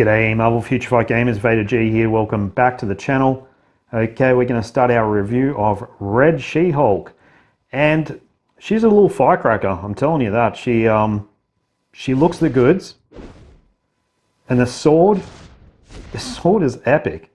G'day Marvel Future Fight Gamers, VaderG here, welcome back to the channel. Okay, we're going to start our review of Red She-Hulk. And she's a little firecracker, I'm telling you that. She looks the goods. And the sword is epic.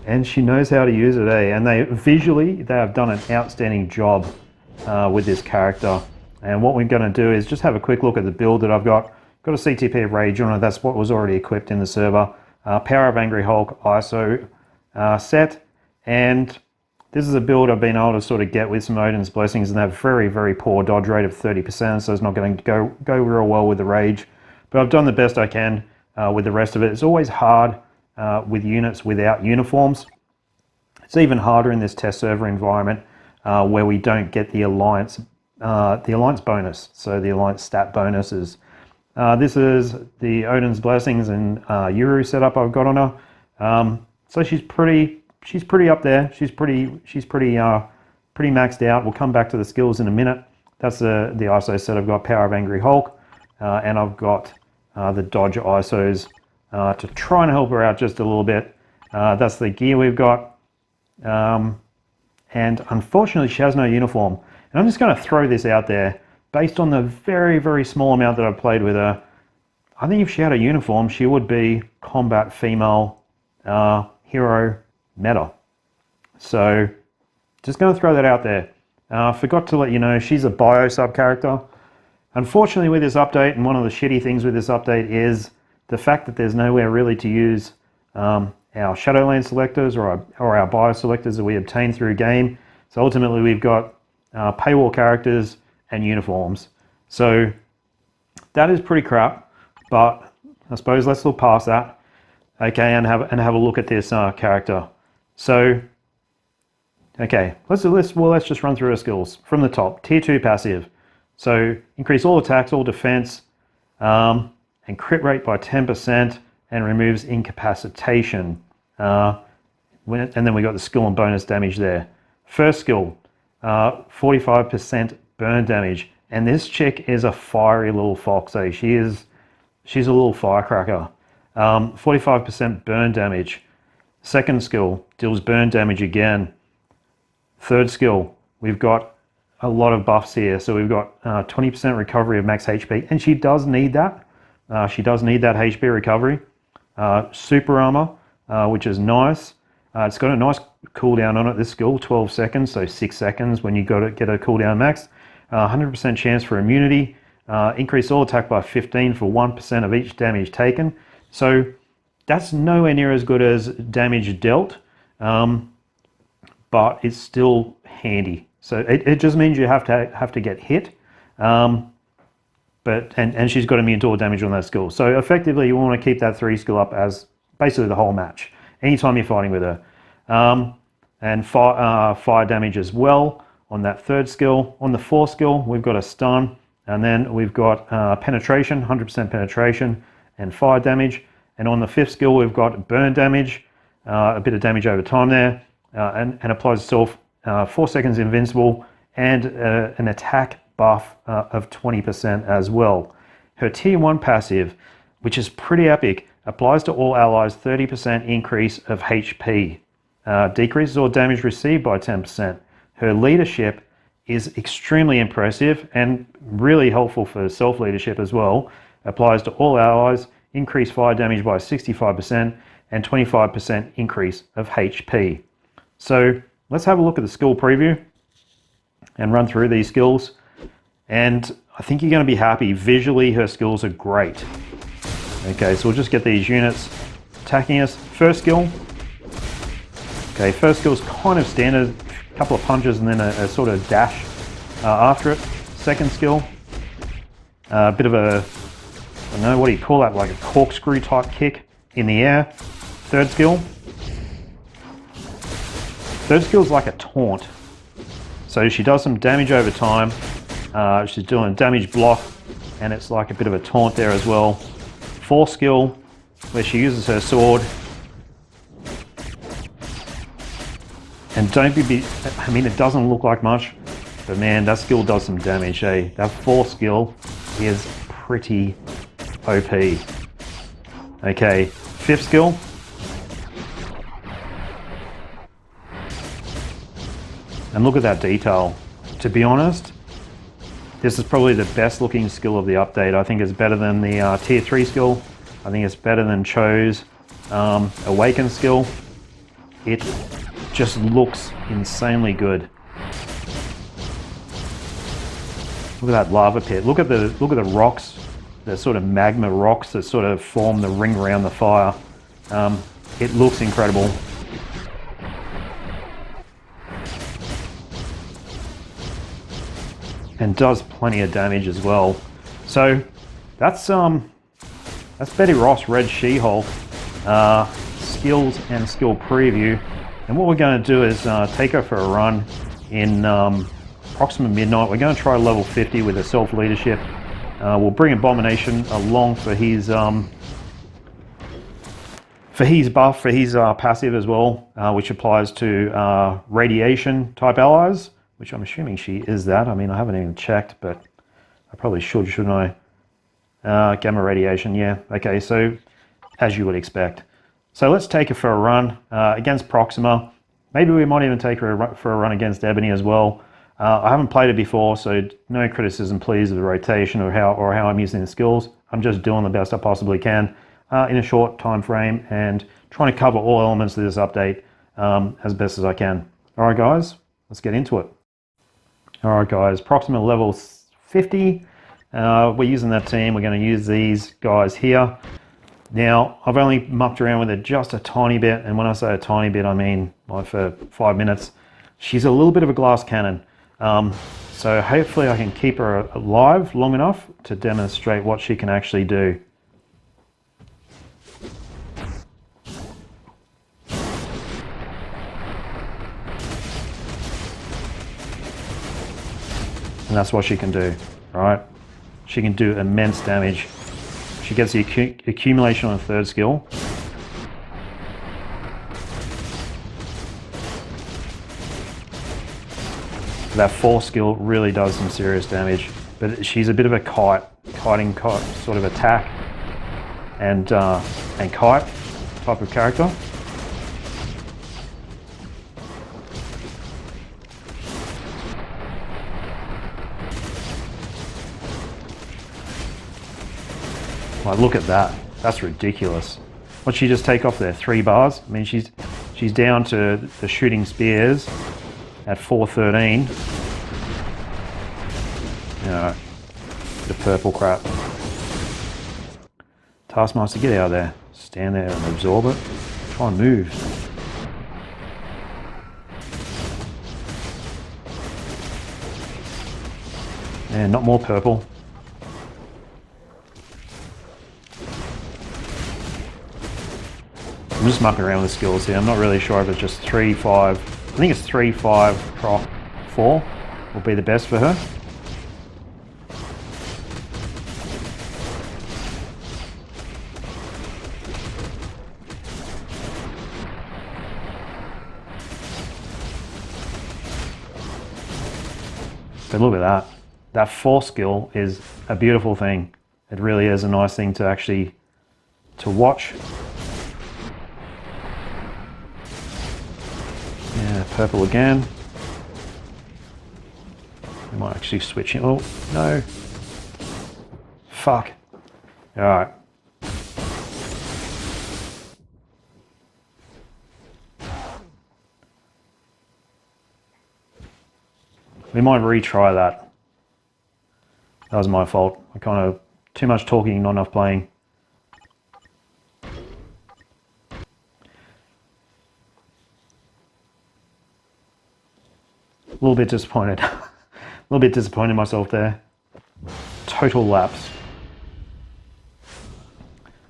And she knows how to use it, eh? And visually, they have done an outstanding job with this character. And what we're going to do is just have a quick look at the build that I've got. Got a CTP of Rage on it, that's what was already equipped in the server. Power of Angry Hulk ISO set, and this is a build I've been able to sort of get with some Odin's Blessings and have very, very poor dodge rate of 30%, so it's not going to go real well with the Rage. But I've done the best I can with the rest of it. It's always hard with units without uniforms. It's even harder in this test server environment where we don't get the Alliance bonus, so the Alliance stat bonuses. This is the Odin's Blessings and Uru setup I've got on her. So she's pretty up there. She's pretty maxed out. We'll come back to the skills in a minute. That's the ISO set. I've got Power of Angry Hulk, and I've got the Dodge ISOs to try and help her out just a little bit. That's the gear we've got, and unfortunately she has no uniform. And I'm just going to throw this out there. Based on the very, very small amount that I've played with her, I think if she had a uniform, she would be combat female hero meta. So, just going to throw that out there. Forgot to let you know, she's a bio sub character. Unfortunately with this update, and one of the shitty things with this update is the fact that there's nowhere really to use our Shadowland selectors or our bio selectors that we obtain through game. So ultimately we've got paywall characters and uniforms. So that is pretty crap, but I suppose let's look past that. Okay, and have a look at this character. So, okay, let's just run through her skills from the top. Tier 2 passive. So increase all attacks, all defense, and crit rate by 10%, and removes incapacitation. And then we got the skill and bonus damage there. First skill, 45% burn damage, and this chick is a fiery little fox. Eh? She's a little firecracker. 45% burn damage. Second skill deals burn damage again. Third skill, we've got a lot of buffs here. So we've got 20% recovery of max HP, and she does need that. She does need that HP recovery. Super armor, which is nice. It's got a nice cooldown on it, this skill, 12 seconds, so 6 seconds when you get a cooldown max. 100% chance for immunity. Increase all attack by 15 for 1% of each damage taken. So that's nowhere near as good as damage dealt, but it's still handy. So it just means you have to get hit, and she's got immune to all damage on that skill. So effectively you want to keep that 3 skill up as basically the whole match, anytime you're fighting with her. And fire damage as well on that third skill. On the fourth skill, we've got a stun, and then we've got penetration, 100% penetration, and fire damage. And on the fifth skill, we've got burn damage, a bit of damage over time there, and applies itself 4 seconds invincible, and an attack buff of 20% as well. Her tier 1 passive, which is pretty epic, applies to all allies 30% increase of HP. Decreases all damage received by 10%. Her leadership is extremely impressive and really helpful for self-leadership as well. Applies to all allies, increase fire damage by 65%, and 25% increase of HP. So let's have a look at the skill preview and run through these skills. And I think you're going to be happy. Visually, her skills are great. Okay, so we'll just get these units attacking us. First skill. Okay, first skill is kind of standard. A couple of punches and then a sort of dash after it. Second skill, a bit of a, I don't know, what do you call that? Like a corkscrew type kick in the air. Third skill. Third skill is like a taunt. So she does some damage over time. She's doing a damage block, and it's like a bit of a taunt there as well. Fourth skill, where she uses her sword. And don't be, I mean, it doesn't look like much, but man, that skill does some damage, eh? That fourth skill is pretty OP. Okay, fifth skill. And look at that detail. To be honest, this is probably the best looking skill of the update. I think it's better than the tier 3 skill. I think it's better than Cho's Awaken skill. It just looks insanely good. Look at that lava pit. Look at the rocks, the sort of magma rocks that sort of form the ring around the fire. It looks incredible. And does plenty of damage as well. So that's Betty Ross, Red She-Hulk, skills and skill preview. And what we're going to do is take her for a run in Proxima Midnight. We're going to try level 50 with a self-leadership. We'll bring Abomination along for his buff, for his passive as well, which applies to radiation type allies, which I'm assuming she is that. I mean, I haven't even checked, but I probably should, shouldn't I? Gamma radiation, yeah. Okay, so as you would expect. So let's take her for a run against Proxima. Maybe we might even take her for a run against Ebony as well. I haven't played it before, so no criticism, please, of the rotation or how I'm using the skills. I'm just doing the best I possibly can in a short time frame and trying to cover all elements of this update as best as I can. All right, guys, let's get into it. All right, guys, Proxima level 50. We're using that team. We're going to use these guys here. Now, I've only mucked around with it just a tiny bit, and when I say a tiny bit, I mean like for 5 minutes. She's a little bit of a glass cannon. So hopefully I can keep her alive long enough to demonstrate what she can actually do. And that's what she can do, right? She can do immense damage. She gets the accumulation on a third skill. That fourth skill really does some serious damage, but she's a bit of a kiting sort of attack and kite type of character. Like, look at that. That's ridiculous. What'd she just take off there? 3 bars? I mean, she's down to the shooting spears at 413. You know, the purple crap. Taskmaster, get out of there. Stand there and absorb it. Try and move. And not more purple. I'm just mucking around with the skills here. I'm not really sure if it's just 3, 5. I think it's 3, 5, proc, 4 will be the best for her. But look at that. That 4 skill is a beautiful thing. It really is a nice thing to actually watch. Yeah, purple again. We might actually switch it. Oh, no. Fuck. Alright. We might retry that. That was my fault. I kind of, too much talking, not enough playing. A little bit disappointed. A little bit disappointed in myself there. Total lapse.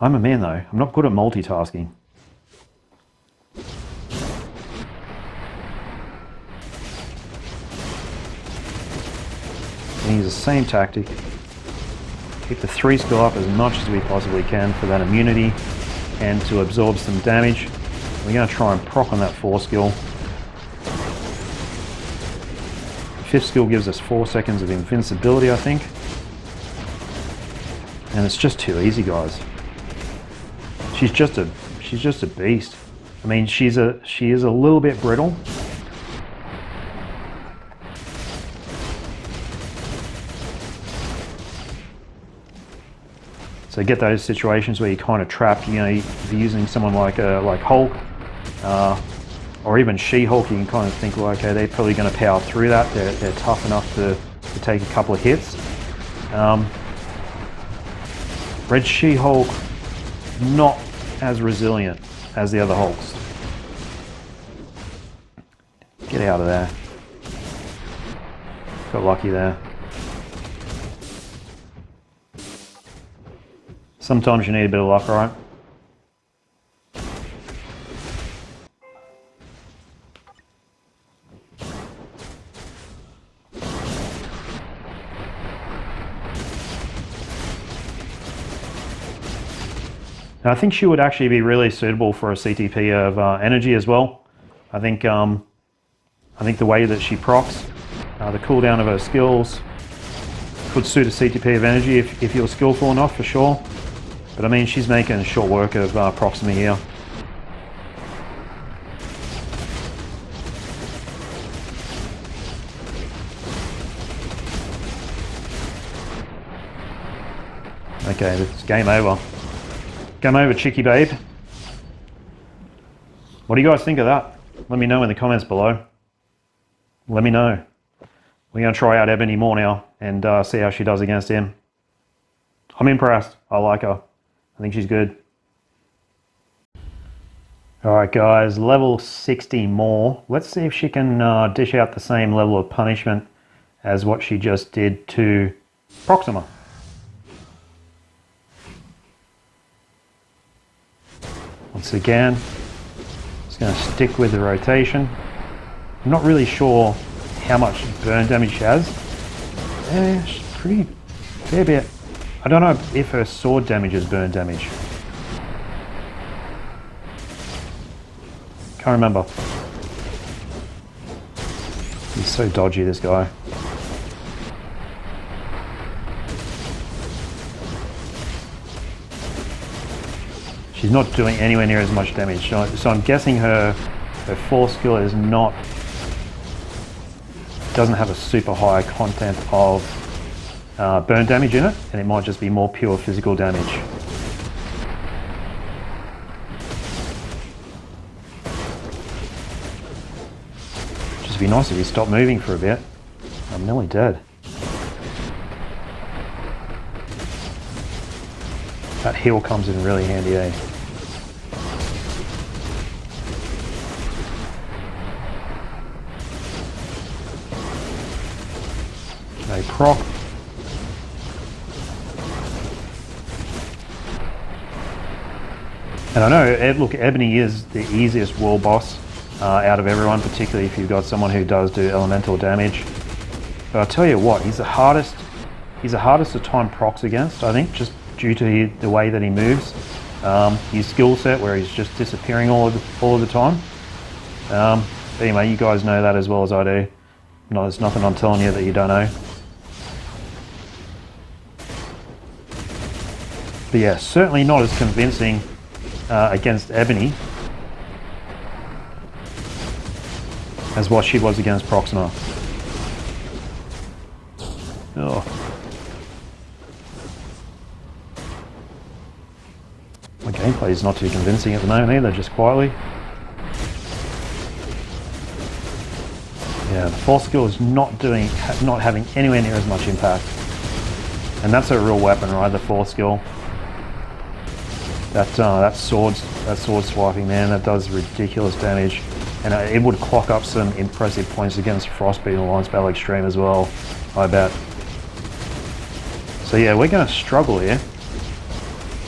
I'm a man though. I'm not good at multitasking. And use the same tactic. Keep the 3 skill up as much as we possibly can for that immunity and to absorb some damage. We're going to try and proc on that 4 skill. 5th skill gives us 4 seconds of invincibility, I think. And it's just too easy, guys. she's just a beast. I mean, she is a little bit brittle. So get those situations where you're kind of trapped. You know, if you're using someone like Hulk, or even She-Hulk, you can kind of think, well, okay, they're probably going to power through that. They're tough enough to take a couple of hits. Red She-Hulk, not as resilient as the other Hulks. Get out of there. Got lucky there. Sometimes you need a bit of luck, right? Now, I think she would actually be really suitable for a CTP of energy as well. I think the way that she procs, the cooldown of her skills could suit a CTP of energy if you're skillful enough, for sure. But I mean, she's making short work of Proxima here. Okay, it's game over. Game over, Chicky Babe. What do you guys think of that? Let me know in the comments below. Let me know. We're going to try out Ebony more now and see how she does against him. I'm impressed. I like her. I think she's good. Alright guys, level 60 more. Let's see if she can dish out the same level of punishment as what she just did to Proxima. Once again, just going to stick with the rotation. I'm not really sure how much burn damage she has. Yeah, she's pretty fair bit. I don't know if her sword damages burn damage. Can't remember. He's so dodgy, this guy. She's not doing anywhere near as much damage. So I'm guessing her force skill is not, doesn't have a super high content of burn damage in it, and it might just be more pure physical damage. Just be nice if you stop moving for a bit. I'm nearly dead. That heal comes in really handy, eh? Okay, proc. And I know, look, Ebony is the easiest world boss out of everyone, particularly if you've got someone who does do elemental damage. But I'll tell you what, he's the hardest to time procs against, I think, just due to the way that he moves. His skill set where he's just disappearing all of the time. But anyway, you guys know that as well as I do. No, there's nothing I'm telling you that you don't know. But yeah, certainly not as convincing against Ebony as what she was against Proxima. Oh. My gameplay is not too convincing at the moment either, just quietly. Yeah, the force skill is not having anywhere near as much impact. And that's a real weapon, right? The force skill. That sword swiping, man, that does ridiculous damage, and it would clock up some impressive points against Frostbeat and Alliance Battle Extreme as well, I bet. So yeah, we're going to struggle here.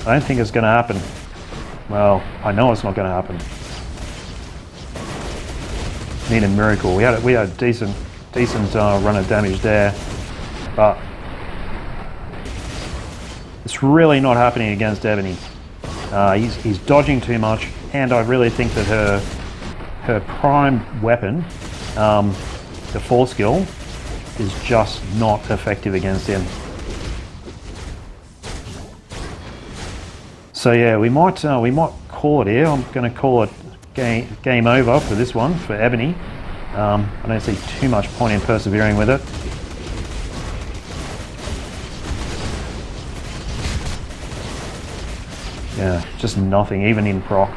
I don't think it's going to happen. Well, I know it's not going to happen. Need a miracle. We had a decent run of damage there, but it's really not happening against Ebony. He's dodging too much, and I really think that her prime weapon, the force skill, is just not effective against him. So yeah, we might call it here. I'm going to call it game over for this one for Ebony. I don't see too much point in persevering with it. Yeah, just nothing, even in proc.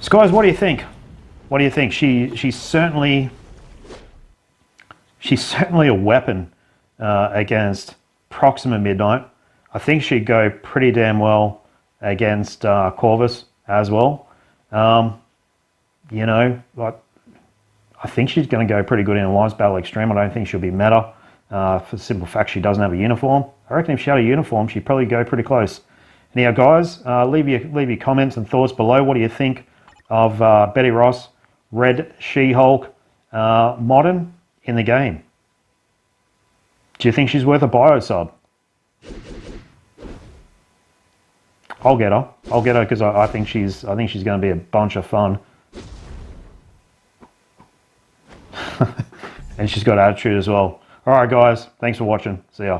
So guys, what do you think? What do you think? She's certainly a weapon against Proxima Midnight. I think she'd go pretty damn well against Corvus as well. You know, like, I think she's going to go pretty good in Alliance Battle Extreme. I don't think she'll be meta for the simple fact she doesn't have a uniform. I reckon if she had a uniform, she'd probably go pretty close. Anyhow, guys, leave your comments and thoughts below. What do you think of Betty Ross, Red She-Hulk, modern in the game? Do you think she's worth a bio sub? I'll get her. I'll get her because I think she's going to be a bunch of fun. And she's got attitude as well. All right, guys. Thanks for watching. See ya.